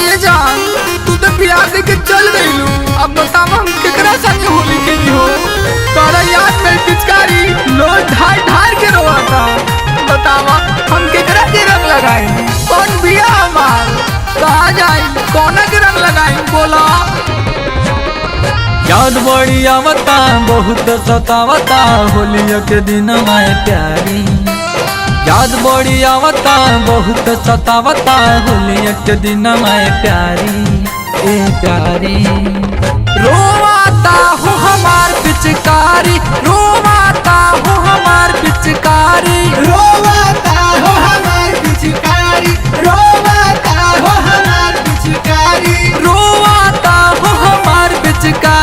ये जान तू तो प्यार दे के चल गईलू। अब बतावा हम केकरा संगे होली खेली हो। तोरा याद में पिचकारी लोग ढार ढार के रोवाता। बतावा हम केकरा के रंग लगाई। कौन बिया हमार कहाँ जाई कौन के रंग लगाई बोला। याद बड़ी आवता बहुत सतावता होलिया के दिन में प्यारी। याद बड़ी आवता बहुत सतावता होलिया के दिन में प्यारी। ए प्यारी रोवाता हो हमार पिचकारी। रोवाता हो हमार पिचकारी। रोवाता हो हमार पिचकारी। रोवाता हो हमार पिचकारी। रोवाता हो हमार पिचकारी।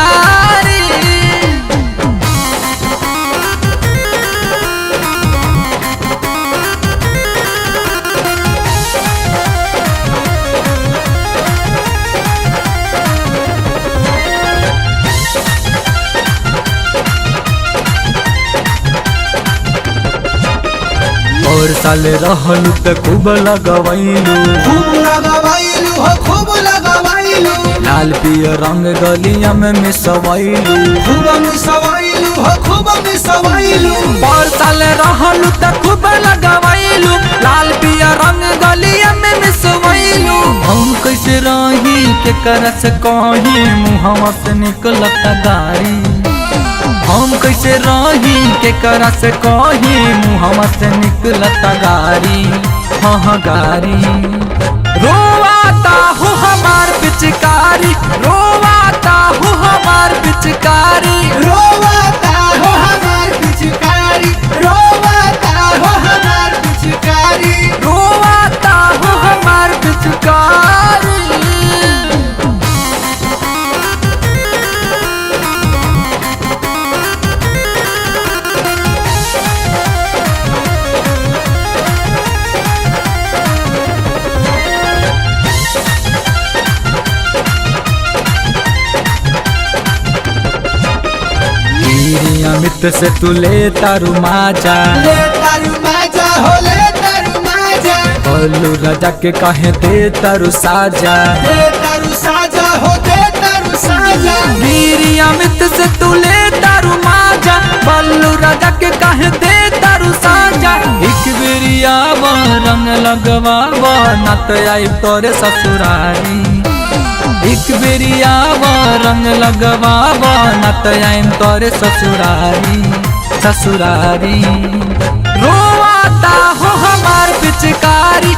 और साल रहलू त खूब लगवैलू। खूब लगवाइलू हो खूब लगवाइलू। लाल पियर रंग गलिया में मिसवैलू। खूब मिसवाइलू हो खूब मिसवाइलू। और साल रहलू त खूब लगवैलू। लाल पियर रंग गलिया में मिसवैलू। हम कैसे रही के करस कहीं मुहवा से निकलत गारी। हम कैसे रही के करा से कही मुहवा से निकलता गारी। हाँ गारी रोवाता हो हमार पिचकारी। रोवाता हो हमार पिचकारी। रोवाता हो हमार पिचकारी। रोवाता हो हमार पिचकारी। रोवाता हो हमार पिचकारी। अमित से तू ले तारू माजा। ले तारू माजा हो ले तारू माजा। बोलू राजा के कहे दे तारू साजा। दे तारू साजा हो दे तारू साजा। वीरी अमित से तू ले तारू माजा। बल्लू राजा के कहे दे तारू साजा। एक बेरिया रंग लगवावा न तो आई तोरे ससुरारी। एक बेरिया रंग लगवावा न तो आई तोरे ससुरारी। ससुरारी रोवाता हो हमार पिचकारी।